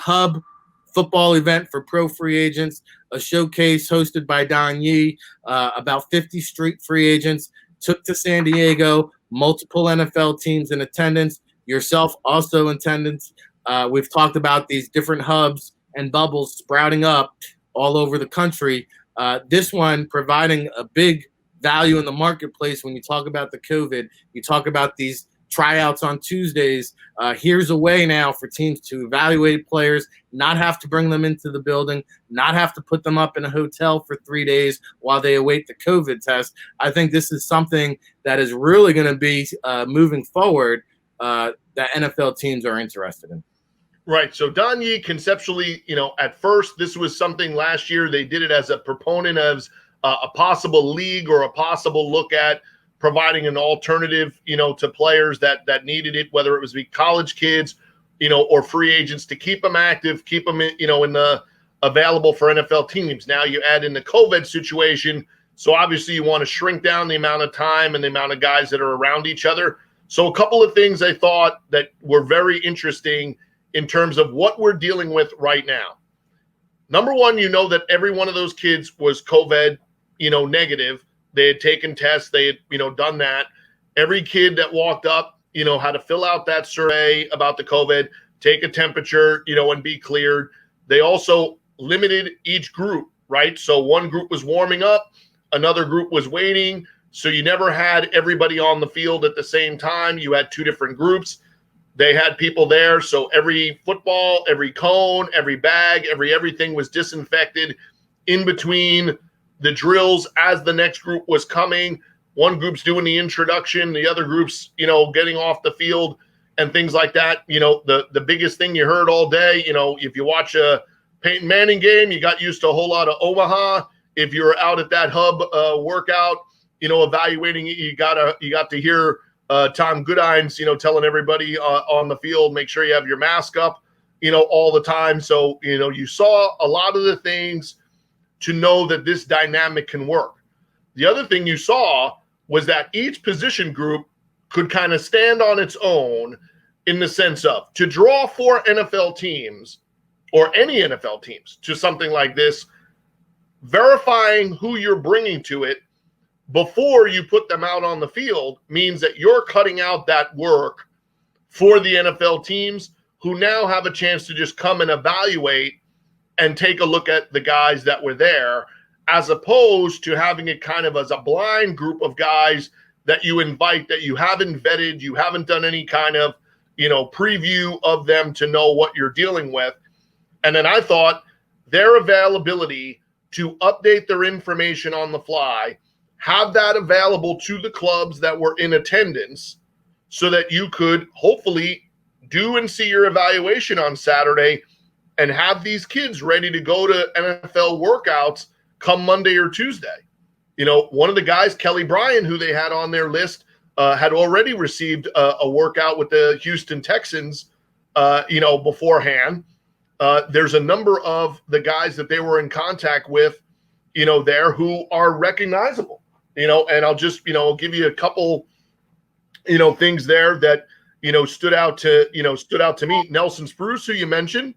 hub football event for pro free agents, a showcase hosted by Don Yee, about 50 street free agents, took to San Diego, multiple NFL teams in attendance, yourself also in attendance. We've talked about these different hubs and bubbles sprouting up all over the country. This one providing a big value in the marketplace when you talk about the COVID, you talk about these tryouts on Tuesdays. Here's a way now for teams to evaluate players, not have to bring them into the building, not have to put them up in a hotel for 3 days while they await the COVID test. I think this is something that is really going to be moving forward that NFL teams are interested in. Right. So Don Yee conceptually, at first this was something last year. They did it as a proponent of a possible league or a possible look at providing an alternative, to players that needed it, whether it was college kids, or free agents, to keep them active, keep them, in the available for NFL teams. Now you add in the COVID situation. So obviously you want to shrink down the amount of time and the amount of guys that are around each other. So a couple of things I thought that were very interesting in terms of what we're dealing with right now. Number one, that every one of those kids was COVID, negative. They had taken tests. They had, done that. Every kid that walked up, had to fill out that survey about the COVID, take a temperature, and be cleared. They also limited each group, right? So one group was warming up, another group was waiting. So you never had everybody on the field at the same time. You had two different groups. They had people there. So every football, every cone, every bag, everything was disinfected in between the drills as the next group was coming. One group's doing the introduction, the other group's, getting off the field and things like that. The biggest thing you heard all day, if you watch a Peyton Manning game, you got used to a whole lot of Omaha. If you're out at that hub workout, evaluating it, you got to hear Tom Goodines, telling everybody on the field, make sure you have your mask up, all the time. So, you saw a lot of the things to know that this dynamic can work. The other thing you saw was that each position group could kind of stand on its own in the sense of, to draw 4 NFL teams or any NFL teams to something like this, verifying who you're bringing to it before you put them out on the field means that you're cutting out that work for the NFL teams, who now have a chance to just come and evaluate and take a look at the guys that were there, as opposed to having it kind of as a blind group of guys that you invite, that you haven't vetted, you haven't done any kind of, preview of them to know what you're dealing with. And then I thought their availability to update their information on the fly, have that available to the clubs that were in attendance so that you could hopefully do and see your evaluation on Saturday and have these kids ready to go to NFL workouts come Monday or Tuesday. One of the guys, Kelly Bryant, who they had on their list, had already received a workout with the Houston Texans, beforehand. There's a number of the guys that they were in contact with, there who are recognizable, and I'll just, give you a couple, things there that, stood out to me. Nelson Spruce, who you mentioned,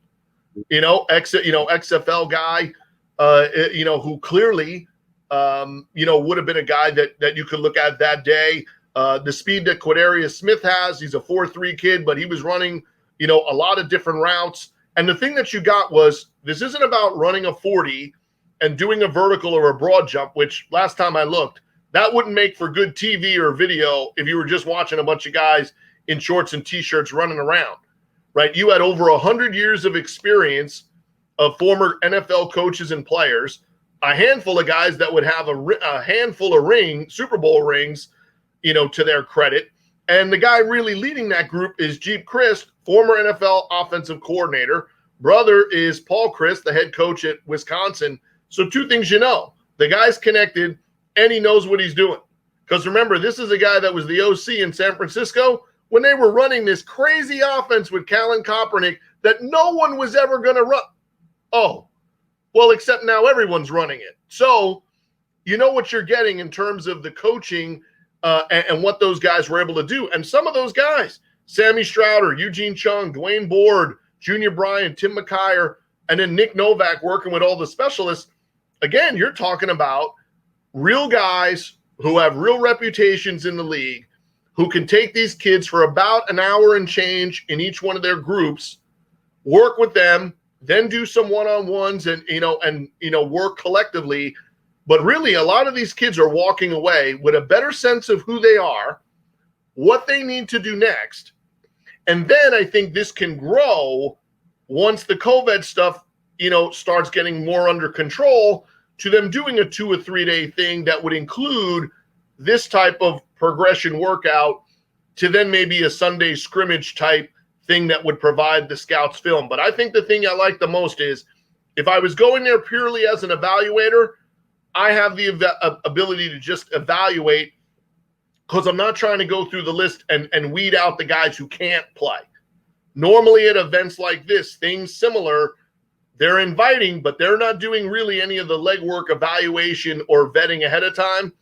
XFL guy, who clearly, would have been a guy that you could look at that day. The speed that Quadarius Smith has, he's a 4.3 kid, but he was running, a lot of different routes. And the thing that you got was, this isn't about running a 40 and doing a vertical or a broad jump, which last time I looked, that wouldn't make for good TV or video if you were just watching a bunch of guys in shorts and T-shirts running around. Right, you had over 100 years of experience of former NFL coaches and players, a handful of guys that would have a handful of Super Bowl rings, to their credit. And the guy really leading that group is Jeep Christ, former NFL offensive coordinator. Brother is Paul Christ, the head coach at Wisconsin. So two things the guy's connected and he knows what he's doing. Because remember, this is a guy that was the OC in San Francisco when they were running this crazy offense with Colin Kaepernick that no one was ever going to run. Oh, well, except now everyone's running it. So you know what you're getting in terms of the coaching and what those guys were able to do. And some of those guys, Sammy Strouder, Eugene Chung, Dwayne Board, Junior Bryant, Tim McKyer, and then Nick Novak working with all the specialists. Again, you're talking about real guys who have real reputations in the league, who can take these kids for about an hour and change in each one of their groups, work with them, then do some one-on-ones and work collectively. But really, a lot of these kids are walking away with a better sense of who they are, what they need to do next. And then I think this can grow once the COVID stuff, starts getting more under control, to them doing a 2 or 3 day thing that would include this type of progression workout, to then maybe a Sunday scrimmage type thing that would provide the scouts film. But I think the thing I like the most is, if I was going there purely as an evaluator, I have the ability to just evaluate, because I'm not trying to go through the list and weed out the guys who can't play. Normally at events like this, things similar, they're inviting, but they're not doing really any of the legwork evaluation or vetting ahead of time.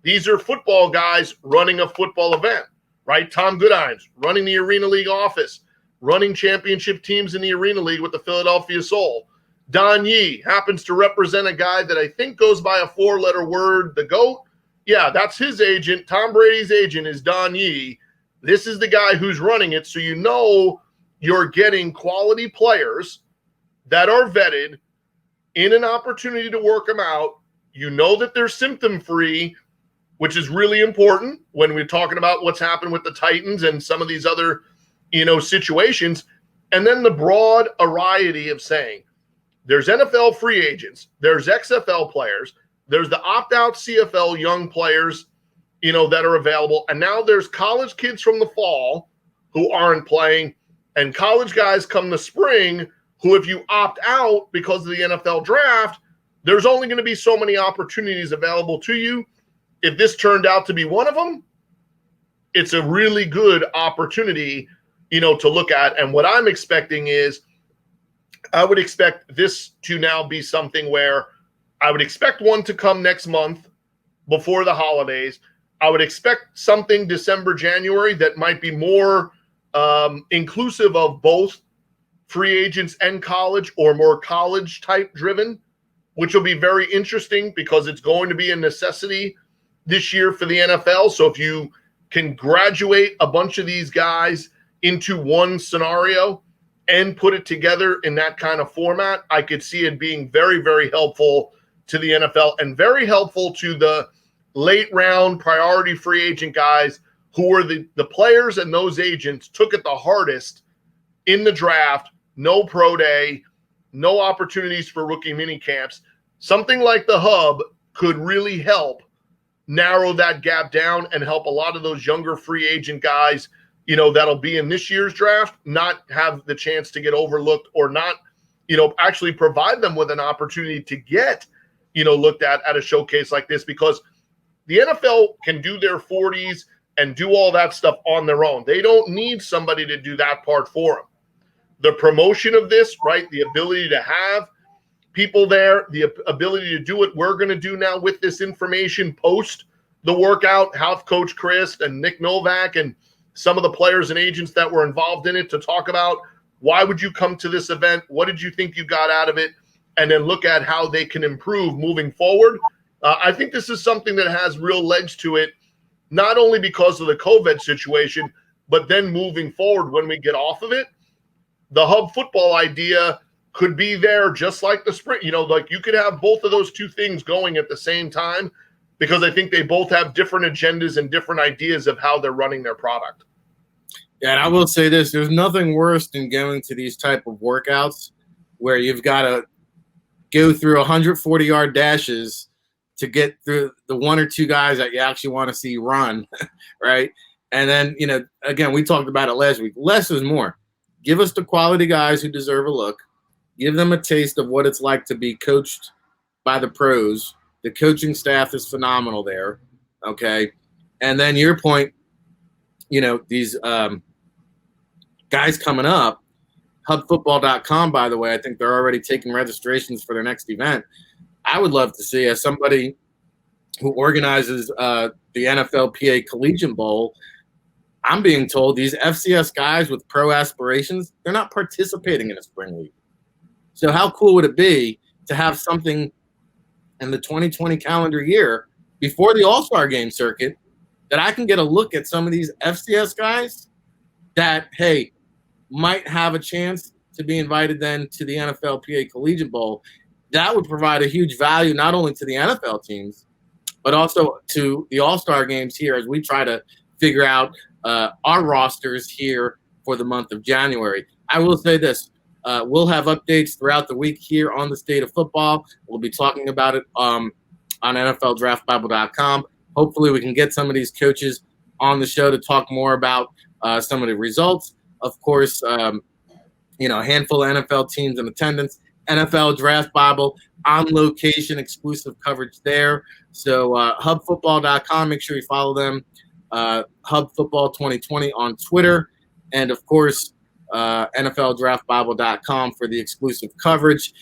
These are football guys running a football event, right? Tom Goodines running the Arena League office, running championship teams in the Arena League with the Philadelphia Soul. Don Yee happens to represent a guy that I think goes by a 4-letter word, the GOAT. Yeah, that's his agent. Tom Brady's agent is Don Yee. This is the guy who's running it. So you're getting quality players that are vetted in an opportunity to work them out. You know that they're symptom-free, which is really important when we're talking about what's happened with the Titans and some of these other, situations. And then the broad variety of saying, there's NFL free agents, there's XFL players, there's the opt-out CFL young players, that are available. And now there's college kids from the fall who aren't playing, and college guys come the spring who, if you opt out because of the NFL draft, there's only going to be so many opportunities available to you. If this turned out to be one of them, it's a really good opportunity, to look at. And what I'm expecting is, I would expect this to now be something where I would expect one to come next month before the holidays. I would expect something December, January that might be more inclusive of both free agents and college, or more college type driven, which will be very interesting because it's going to be a necessity this year for the NFL. So if you can graduate a bunch of these guys into one scenario and put it together in that kind of format, I could see it being very, very helpful to the NFL and very helpful to the late round priority free agent guys who were the players, and those agents took it the hardest in the draft. No pro day, no opportunities for rookie mini camps. Something like the hub could really help narrow that gap down and help a lot of those younger free agent guys, that'll be in this year's draft, not have the chance to get overlooked, or not, actually provide them with an opportunity to get, looked at a showcase like this, because the NFL can do their 40s and do all that stuff on their own. They don't need somebody to do that part for them. The promotion of this, right, the ability to have people there, the ability to do what we're going to do now with this information post the workout, health coach Chris and Nick Novak and some of the players and agents that were involved in it, to talk about why would you come to this event? What did you think you got out of it? And then look at how they can improve moving forward. I think this is something that has real legs to it, not only because of the COVID situation, but then moving forward when we get off of it. The hub football idea could be there just like the sprint. Like you could have both of those two things going at the same time, because I think they both have different agendas and different ideas of how they're running their product. Yeah, and I will say this. There's nothing worse than going to these type of workouts where you've got to go through 140-yard dashes to get through the one or two guys that you actually want to see run, right? And then, again, we talked about it last week. Less is more. Give us the quality guys who deserve a look. Give them a taste of what it's like to be coached by the pros. The coaching staff is phenomenal there, okay? And then your point, these guys coming up, hubfootball.com, by the way, I think they're already taking registrations for their next event. I would love to see, as somebody who organizes the NFLPA Collegiate Bowl, I'm being told these FCS guys with pro aspirations, they're not participating in a spring league. So how cool would it be to have something in the 2020 calendar year before the All-Star game circuit that I can get a look at some of these FCS guys that, hey, might have a chance to be invited then to the NFLPA Collegiate Bowl. That would provide a huge value not only to the NFL teams, but also to the All-Star games here as we try to figure out our rosters here for the month of January. I will say this. We'll have updates throughout the week here on the state of football. We'll be talking about it on NFLDraftBible.com. Hopefully we can get some of these coaches on the show to talk more about some of the results. Of course, a handful of NFL teams in attendance. NFL Draft Bible on location, exclusive coverage there. So hubfootball.com, make sure you follow them. Hub Football 2020 on Twitter. And, of course, NFLDraftBible.com for the exclusive coverage.